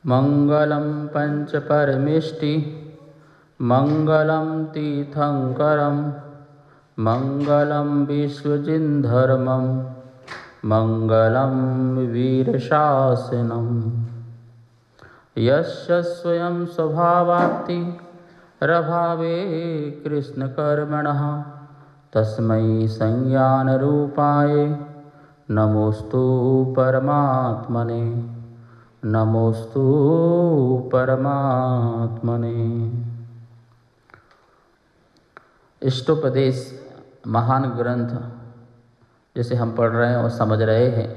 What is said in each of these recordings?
मंगलम पंच परमेष्टि मंगलम तीर्थंकरम मंगलम विश्वजिन्धर्मम मंगलम वीरशासनम। यस्य स्वयं स्वभावाप्ति रभावे कृष्णकर्मणः तस्मै संज्ञानरूपाय नमोस्तु परमात्मने नमोस्तु परमात्मने। इष्टोपदेश महान ग्रंथ जैसे हम पढ़ रहे हैं और समझ रहे हैं।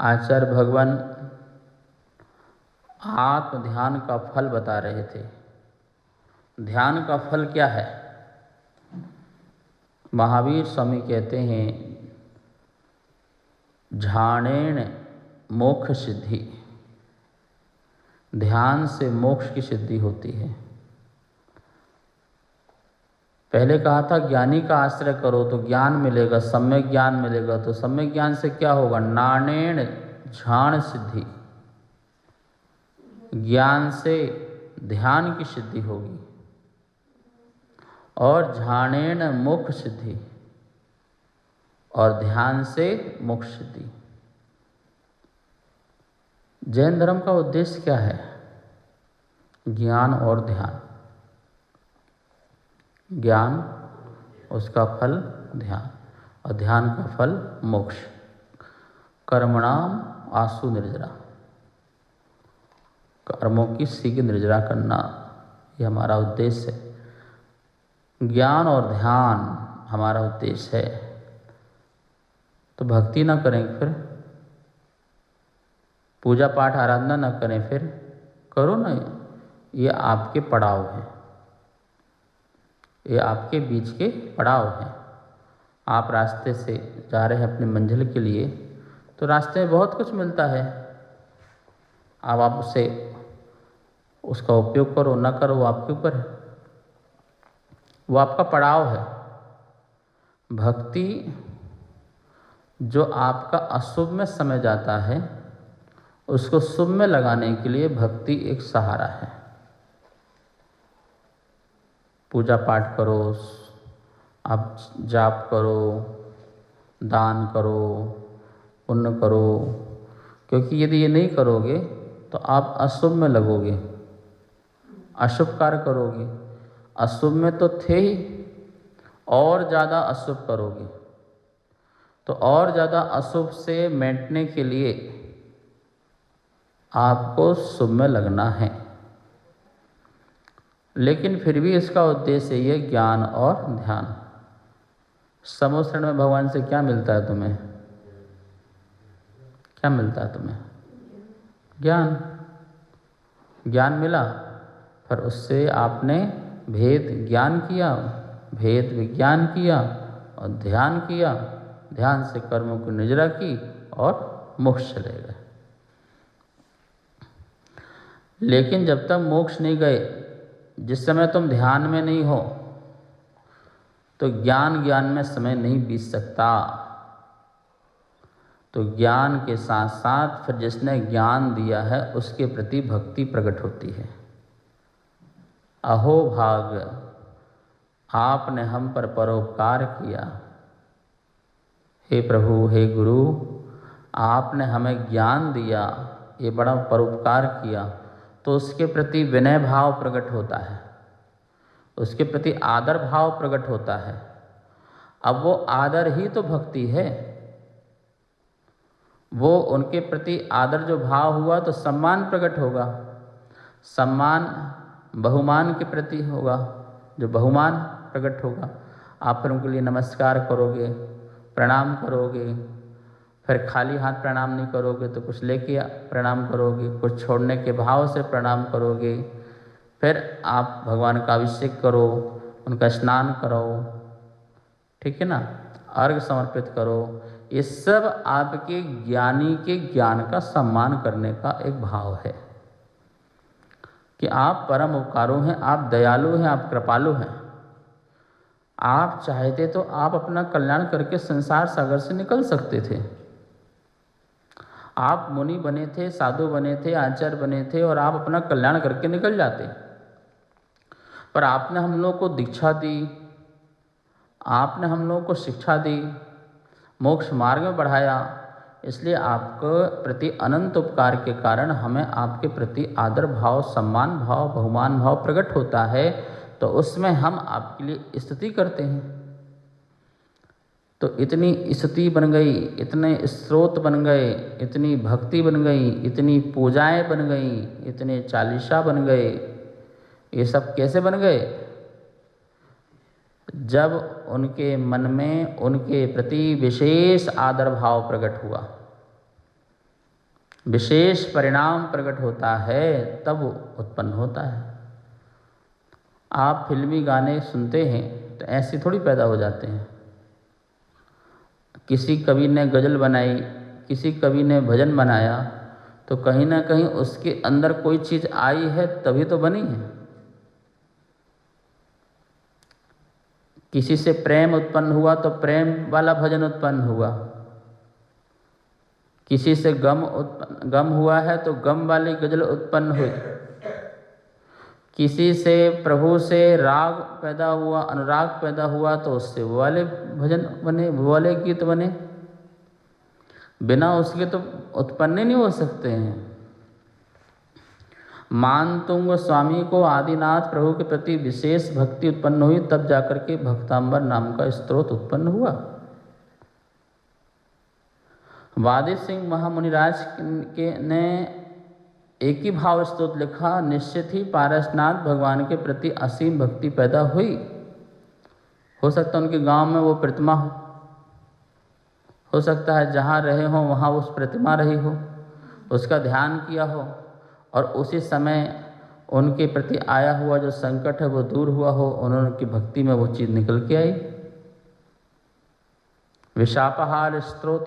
आचार्य भगवान आत्म ध्यान का फल बता रहे थे। ध्यान का फल क्या है? महावीर स्वामी कहते हैं ध्यानेन मोक्ष सिद्धि। ध्यान से मोक्ष की सिद्धि होती है। पहले कहा था ज्ञानी का आश्रय करो तो ज्ञान मिलेगा, सम्यक ज्ञान मिलेगा। तो सम्यक ज्ञान से क्या होगा? नानेन ध्यान सिद्धि। ज्ञान से ध्यान की सिद्धि होगी और ध्यानेन मोक्ष सिद्धि, और ध्यान से मोक्ष सिद्धि। जैन धर्म का उद्देश्य क्या है? ज्ञान और ध्यान। ज्ञान उसका फल ध्यान, और ध्यान का फल मोक्ष। कर्मणाम आसु निर्जरा, कर्मों की शीघ्र निर्जरा करना, ये हमारा उद्देश्य है। ज्ञान और ध्यान हमारा उद्देश्य है। तो भक्ति ना करें फिर, पूजा पाठ आराधना ना करें फिर, करो ना। ये आपके पड़ाव हैं, ये आपके बीच के पड़ाव हैं। आप रास्ते से जा रहे हैं अपनी मंजिल के लिए, तो रास्ते में बहुत कुछ मिलता है। अब आप उसे उसका उपयोग करो ना करो वो आपके ऊपर है, वो आपका पड़ाव है। भक्ति जो आपका अशुभ में समय जाता है उसको शुभ में लगाने के लिए भक्ति एक सहारा है। पूजा पाठ करो, आप जाप करो, दान करो, पुण्य करो, क्योंकि यदि ये नहीं करोगे तो आप अशुभ में लगोगे, अशुभ कार्य करोगे। अशुभ में तो थे ही, और ज़्यादा अशुभ करोगे। तो और ज़्यादा अशुभ से मिटने के लिए आपको शुभ में लगना है। लेकिन फिर भी इसका उद्देश्य ये ज्ञान और ध्यान। समोसरण में भगवान से क्या मिलता है तुम्हें? क्या मिलता है तुम्हें? ज्ञान। ज्ञान मिला, फिर उससे आपने भेद ज्ञान किया, भेद विज्ञान किया और ध्यान किया। ध्यान से कर्मों की निजरा की और मोक्ष चले गए। लेकिन जब तक मोक्ष नहीं गए, जिस समय तुम ध्यान में नहीं हो, तो ज्ञान में समय नहीं बीत सकता। तो ज्ञान के साथ साथ फिर जिसने ज्ञान दिया है उसके प्रति भक्ति प्रकट होती है। अहो भाग्य, आपने हम पर परोपकार किया। हे प्रभु, हे गुरु, आपने हमें ज्ञान दिया, ये बड़ा परोपकार किया। तो उसके प्रति विनय भाव प्रकट होता है, उसके प्रति आदर भाव प्रकट होता है। अब वो आदर ही तो भक्ति है। वो उनके प्रति आदर जो भाव हुआ तो सम्मान प्रकट होगा। सम्मान बहुमान के प्रति होगा, जो बहुमान प्रकट होगा। आप फिर उनके लिए नमस्कार करोगे, प्रणाम करोगे। फिर खाली हाथ प्रणाम नहीं करोगे तो कुछ लेके प्रणाम करोगे, कुछ छोड़ने के भाव से प्रणाम करोगे। फिर आप भगवान का अभिषेक करो, उनका स्नान करो, ठीक है ना, अर्घ समर्पित करो। ये सब आपके ज्ञानी के ज्ञान का सम्मान करने का एक भाव है कि आप परम उपकारू हैं, आप दयालु हैं, आप कृपालु हैं। आप चाहते तो आप अपना कल्याण करके संसार सागर से निकल सकते थे। आप मुनि बने थे, साधु बने थे, आचार्य बने थे और आप अपना कल्याण करके निकल जाते, पर आपने हम लोगों को दीक्षा दी, आपने हम लोगों को शिक्षा दी, मोक्ष मार्ग में बढ़ाया, इसलिए आपके प्रति अनंत उपकार के कारण हमें आपके प्रति आदर भाव, सम्मान भाव, बहुमान भाव प्रकट होता है, तो उसमें हम आपके लिए स्तुति करते हैं। तो इतनी स्तुति बन गई, इतने स्रोत बन गए, इतनी भक्ति बन गई, इतनी पूजाएं बन गई, इतने चालीसा बन गए। ये सब कैसे बन गए? जब उनके मन में उनके प्रति विशेष आदर भाव प्रकट हुआ, विशेष परिणाम प्रकट होता है, तब उत्पन्न होता है। आप फिल्मी गाने सुनते हैं तो ऐसे थोड़ी पैदा हो जाते हैं। किसी कवि ने गज़ल बनाई, किसी कवि ने भजन बनाया, तो कहीं ना कहीं उसके अंदर कोई चीज़ आई है, तभी तो बनी है। किसी से प्रेम उत्पन्न हुआ तो प्रेम वाला भजन उत्पन्न हुआ, किसी से गम हुआ है तो गम वाली गज़ल उत्पन्न हुई, किसी से प्रभु से राग पैदा हुआ, अनुराग पैदा हुआ, तो उससे वो वाले भजन बने, वो वाले गीत बने। बिना उसके तो उत्पन्न ही नहीं हो सकते हैं। मानतुंग स्वामी को आदिनाथ प्रभु के प्रति विशेष भक्ति उत्पन्न हुई, तब जाकर के भक्तांबर नाम का स्त्रोत उत्पन्न हुआ। वादी सिंह महामुनिराज ने एक ही भाव स्तोत्र लिखा, निश्चित ही पारसनाथ भगवान के प्रति असीम भक्ति पैदा हुई। हो सकता है उनके गांव में वो प्रतिमा हो सकता है जहाँ रहे हो वहाँ उस प्रतिमा रही हो, उसका ध्यान किया हो, और उसी समय उनके प्रति आया हुआ जो संकट है वो दूर हुआ हो, उन्होंने की भक्ति में वो चीज़ निकल के आई। विशापहार स्त्रोत,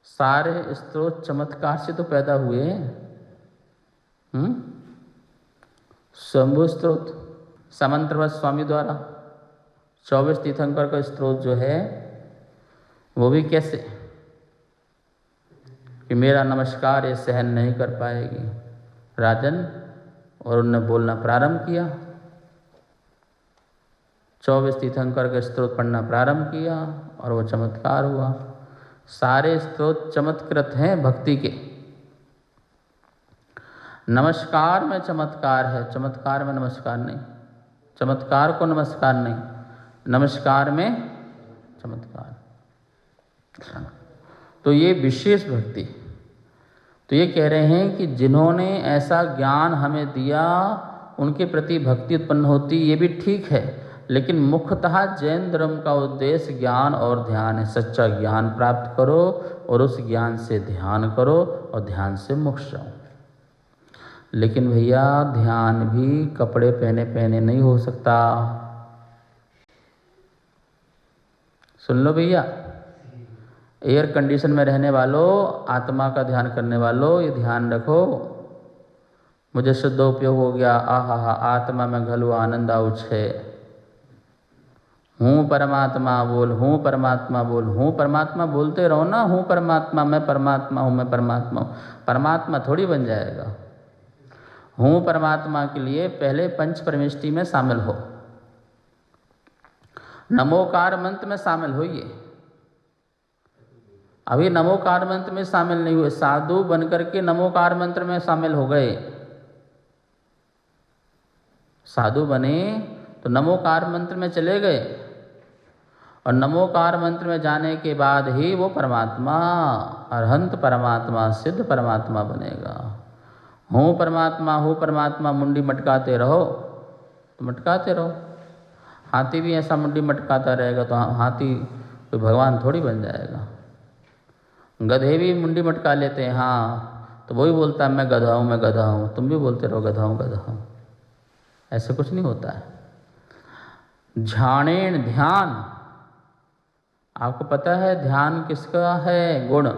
सारे स्त्रोत चमत्कार से तो पैदा हुए। शंभु स्त्रोत समंत्रवत स्वामी द्वारा 24 तीर्थंकर का स्त्रोत जो है वो भी कैसे कि मेरा नमस्कार ये सहन नहीं कर पाएगी राजन, और उन्होंने बोलना प्रारंभ किया, 24 तीर्थंकर का स्त्रोत पढ़ना प्रारंभ किया और वो चमत्कार हुआ। सारे स्त्रोत चमत्कृत हैं भक्ति के। नमस्कार में चमत्कार है, चमत्कार में नमस्कार नहीं, चमत्कार को नमस्कार नहीं, नमस्कार में चमत्कार। तो ये विशेष भक्ति, तो ये कह रहे हैं कि जिन्होंने ऐसा ज्ञान हमें दिया उनके प्रति भक्ति उत्पन्न होती, ये भी ठीक है, लेकिन मुख्यतः जैन धर्म का उद्देश्य ज्ञान और ध्यान है। सच्चा ज्ञान प्राप्त करो और उस ज्ञान से ध्यान करो और ध्यान से मोक्ष जाओ। लेकिन भैया ध्यान भी कपड़े पहने पहने नहीं हो सकता। सुन लो भैया, एयर कंडीशन में रहने वालों, आत्मा का ध्यान करने वालों, ये ध्यान रखो, मुझे शुद्ध उपयोग हो गया, आहा आत्मा में घलो आनंद आउच है, हूँ परमात्मा बोल, हूँ परमात्मा बोल, हूँ परमात्मा बोलते रहो ना, हूँ परमात्मा, मैं परमात्मा हूँ, मैं परमात्मा हूँ। परमात्मा थोड़ी बन जाएगा। हूँ परमात्मा के लिए पहले पंच परमेष्टि में शामिल हो, नमोकार मंत्र में शामिल होइए। अभी नमोकार मंत्र में शामिल नहीं हुए, साधु बनकर के नमोकार मंत्र में शामिल हो गए। साधु बने तो नमोकार मंत्र में चले गए, और नमोकार मंत्र में जाने के बाद ही वो परमात्मा, अरहंत परमात्मा, सिद्ध परमात्मा बनेगा। हूँ परमात्मा मुंडी मटकाते रहो तो मटकाते रहो। हाथी भी ऐसा मुंडी मटकाता रहेगा तो हाथी कोई भगवान थोड़ी बन जाएगा। गधे भी मुंडी मटका लेते हैं, हाँ, तो वही बोलता है मैं गधा हूँ, मैं गधा हूँ, तुम भी बोलते रहो गधा हूँ, गधा हूँ। ऐसे कुछ नहीं होता है। झाणेन ध्यान, आपको पता है ध्यान किसका है गुण,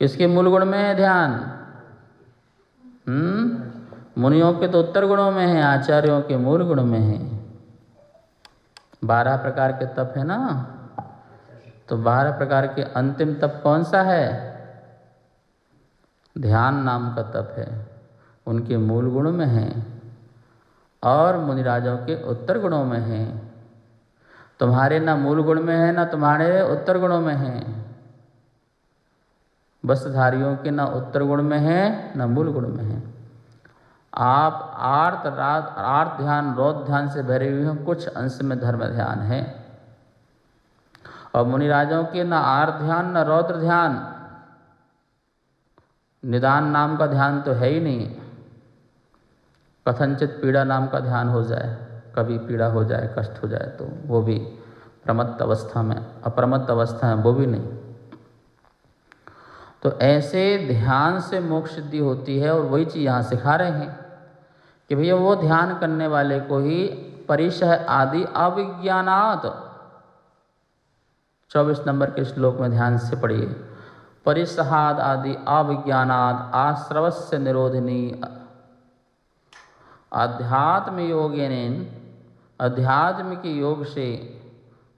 किसके मूल गुण में है ध्यान? मुनियों के तो उत्तर गुणों में है, आचार्यों के मूल गुण में है। 12 प्रकार के तप है ना, तो 12 प्रकार के अंतिम तप कौन सा है? ध्यान नाम का तप है, उनके मूल गुण में है और मुनिराजों के उत्तर गुणों में है। तुम्हारे ना मूल गुण में है ना तुम्हारे उत्तर गुणों में है। वस्त्रधारियों के ना उत्तर गुण में है ना मूल गुण में है। आप आर्त ध्यान रौद्र ध्यान से भरे हुए हैं, कुछ अंश में धर्म ध्यान है। और मुनिराजों के ना आर्त ध्यान ना रौद्र ध्यान, निदान नाम का ध्यान तो है ही नहीं। कथनचित पीड़ा नाम का ध्यान हो जाए, कभी पीड़ा हो जाए, कष्ट हो जाए तो वो भी प्रमत्त अवस्था में, अप्रमत्त अवस्था में वो भी नहीं। तो ऐसे ध्यान से मोक्ष सिद्धि होती है। और वही चीज़ यहाँ सिखा रहे हैं कि भैया वो ध्यान करने वाले को ही परिशह आदि अविज्ञानात्, 24 नंबर के श्लोक में ध्यान से पढ़िए, परिसहाद आदि अविज्ञानात् आश्रवस्य निरोधिनी अध्यात्म योगेन, अध्यात्म के योग से,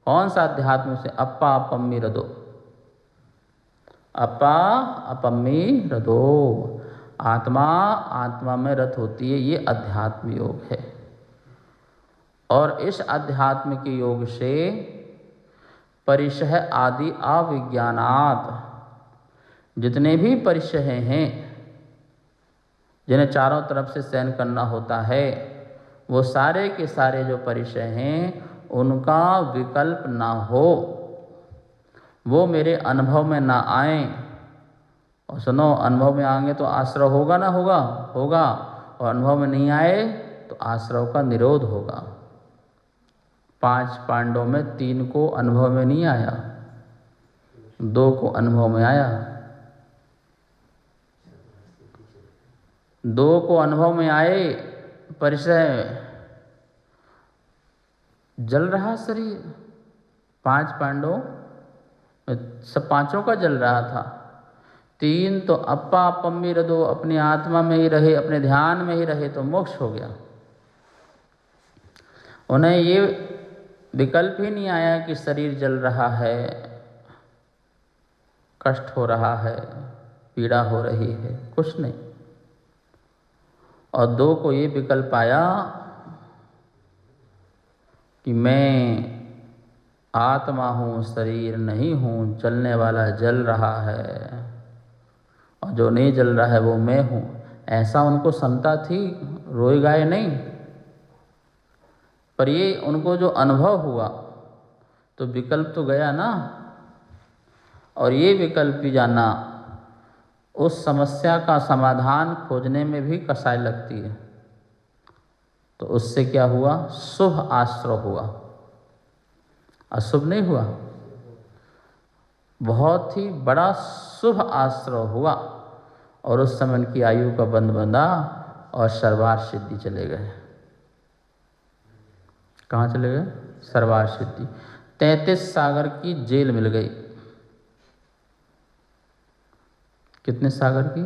कौन सा अध्यात्म से, अप्पा अपम्मी रदो, अपा अपम्मी रदो, आत्मा आत्मा में रत होती है, ये अध्यात्म योग है। और इस अध्यात्म के योग से परिशह आदि अविज्ञानात्, जितने भी परिशह हैं जिन्हें चारों तरफ से सहन करना होता है, वो सारे के सारे जो परिशह हैं उनका विकल्प ना हो, वो मेरे अनुभव में ना आए। और सुनो, अनुभव में आएंगे तो आश्रय होगा ना होगा, होगा। और अनुभव में नहीं आए तो आश्रय का निरोध होगा। 5 पांडवों में 3 को अनुभव में नहीं आया, 2 को अनुभव में आया। 2 को अनुभव में आए, परिचय जल रहा शरीर, 5 पांडवों सब 5 का जल रहा था। 3 तो अप्पा अपम्मी रदो, अपनी आत्मा में ही रहे, अपने ध्यान में ही रहे तो मोक्ष हो गया। उन्हें ये विकल्प ही नहीं आया कि शरीर जल रहा है, कष्ट हो रहा है, पीड़ा हो रही है, कुछ नहीं। और 2 को ये विकल्प आया कि मैं आत्मा हूँ, शरीर नहीं हूँ, जलने वाला जल रहा है और जो नहीं जल रहा है वो मैं हूँ। ऐसा उनको समता थी, रोए गाए नहीं। पर ये उनको जो अनुभव हुआ तो विकल्प तो गया ना। और ये विकल्प भी जाना, उस समस्या का समाधान खोजने में भी कसाई लगती है। तो उससे क्या हुआ, शुभ आश्रय हुआ, अशुभ नहीं हुआ। बहुत ही बड़ा शुभ आश्रय हुआ। और उस समय उनकी आयु का बंध बंधा और सर्वार्थ सिद्धि चले गए। कहाँ चले गए, सर्वार्थ सिद्धि। 33 सागर की जेल मिल गई। कितने सागर की,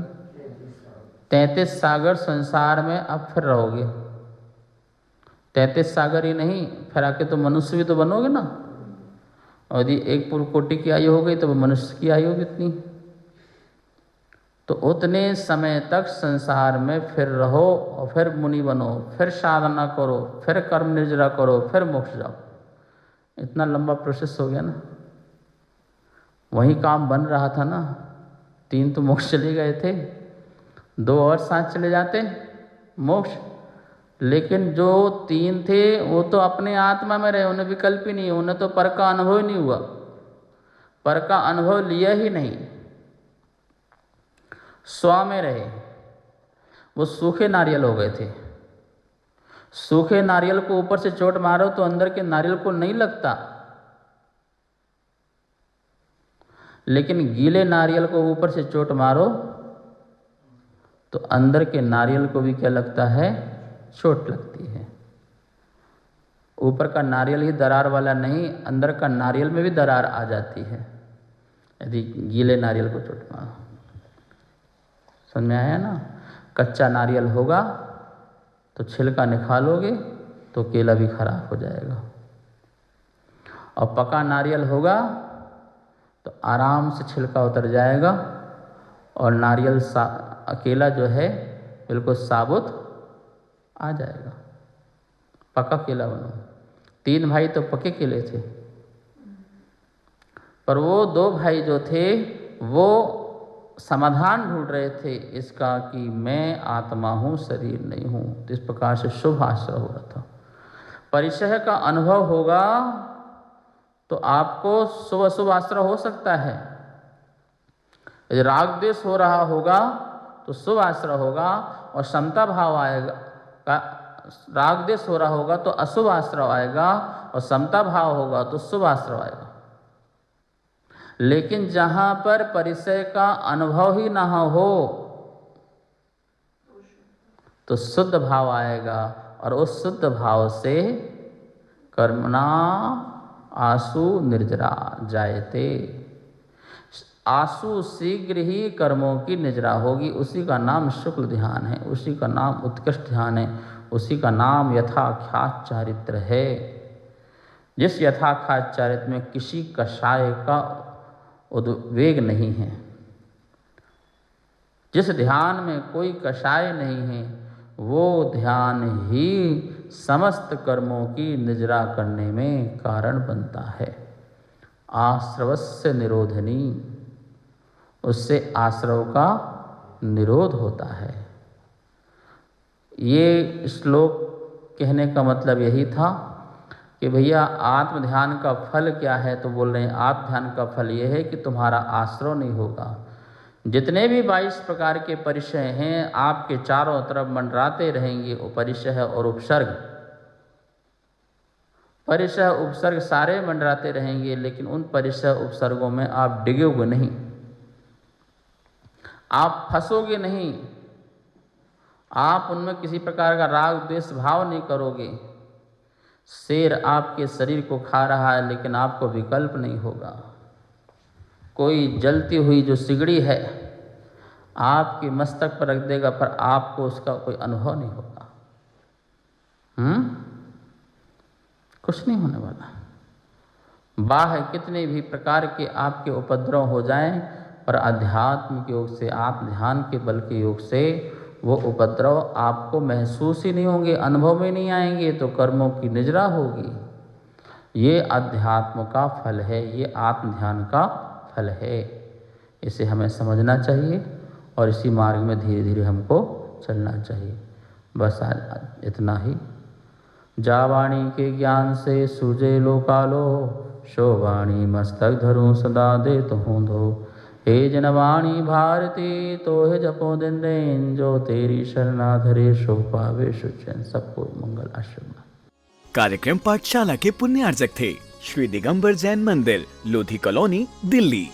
33 सागर संसार में अब फिर रहोगे। 33 सागर ही नहीं, फिर आके तो मनुष्य भी तो बनोगे ना। और यदि एक पूर्व कोटि की आयु हो गई तो मनुष्य की आयु कितनी। तो उतने समय तक संसार में फिर रहो और फिर मुनि बनो, फिर साधना करो, फिर कर्म निर्जरा करो, फिर मोक्ष जाओ। इतना लंबा प्रोसेस हो गया ना। वही काम बन रहा था ना। 3 तो मोक्ष चले गए थे, 2 और साथ चले जाते मोक्ष। लेकिन जो 3 थे वो तो अपने आत्मा में रहे, उन्हें विकल्प ही नहीं, उन्हें तो पर का अनुभव ही नहीं हुआ, पर का अनुभव लिया ही नहीं, स्व में रहे। वो सूखे नारियल हो गए थे। सूखे नारियल को ऊपर से चोट मारो तो अंदर के नारियल को नहीं लगता, लेकिन गीले नारियल को ऊपर से चोट मारो तो अंदर के नारियल को भी क्या लगता है, चोट लगती है। ऊपर का नारियल ही दरार वाला नहीं, अंदर का नारियल में भी दरार आ जाती है यदि गीले नारियल को चोट मारो। समझ में आया ना। कच्चा नारियल होगा तो छिलका निकालोगे तो केला भी खराब हो जाएगा, और पका नारियल होगा तो आराम से छिलका उतर जाएगा और नारियल अकेला जो है बिल्कुल साबुत आ जाएगा। पका केला बनो। 3 भाई तो पके केले थे, पर वो 2 भाई जो थे वो समाधान ढूंढ रहे थे इसका कि मैं आत्मा हूँ, शरीर नहीं हूँ। तो इस प्रकार से शुभ आश्रय हो रहा था। परिचय का अनुभव होगा तो आपको शुभ अशुभ आश्रय हो सकता है। यदि राग द्वेष हो रहा होगा तो शुभ आश्रय होगा, और समता भाव आएगा। राग द्वेष हो रहा होगा तो अशुभ आश्रय आएगा, और समता भाव होगा तो शुभ आश्रय आएगा। लेकिन जहाँ पर परिचय का अनुभव ही ना हो तो शुद्ध भाव आएगा, और उस शुद्ध भाव से कर्मणा आसु निर्जरा जायते। आसु शीघ्र ही कर्मों की निजरा होगी। उसी का नाम शुक्ल ध्यान है, उसी का नाम उत्कृष्ट ध्यान है, उसी का नाम यथाख्यात चारित्र है। जिस यथाख्यात चारित्र में किसी कषाय का उद्वेग नहीं है, जिस ध्यान में कोई कषाय नहीं है, वो ध्यान ही समस्त कर्मों की निजरा करने में कारण बनता है। आश्रवस्य निरोधनी, उससे आश्रव का निरोध होता है। ये श्लोक कहने का मतलब यही था कि भैया आत्म ध्यान का फल क्या है। तो बोल रहे हैं आत्म ध्यान का फल ये है कि तुम्हारा आश्रव नहीं होगा। जितने भी 22 प्रकार के परिचय हैं आपके चारों तरफ मंडराते रहेंगे। परिचय और उपसर्ग, परिचय उपसर्ग सारे मंडराते रहेंगे, लेकिन उन परिचय उपसर्गों में आप डिगोगे नहीं, आप फंसोगे नहीं, आप उनमें किसी प्रकार का राग द्वेष भाव नहीं करोगे। शेर आपके शरीर को खा रहा है लेकिन आपको विकल्प नहीं होगा। कोई जलती हुई जो सिगड़ी है आपके मस्तक पर रख देगा, पर आपको उसका कोई अनुभव नहीं होगा। कुछ नहीं होने वाला। बाह्य कितने भी प्रकार के आपके उपद्रव हो जाएं, पर अध्यात्म के योग से, आत्म ध्यान के बल के योग से वो उपद्रव आपको महसूस ही नहीं होंगे, अनुभव में नहीं आएंगे, तो कर्मों की निजरा होगी। ये अध्यात्म का फल है, ये आत्म ध्यान का फल है। इसे हमें समझना चाहिए और इसी मार्ग में धीरे धीरे हमको चलना चाहिए। बस आज इतना ही। जावाणी के ज्ञान से सूझे लोकालो, शोवाणी मस्तक धरूं सदा दे तो हूँ धो। हे जनवाणी भारती तो हे जपो दिन दिन, जो तेरी शरणा धरे सो पावे सुचैन। सबको मंगल आशीर्वाद। कार्यक्रम पाठशाला के पुण्यार्जक थे श्री दिगंबर जैन मंदिर, लोधी कॉलोनी, दिल्ली।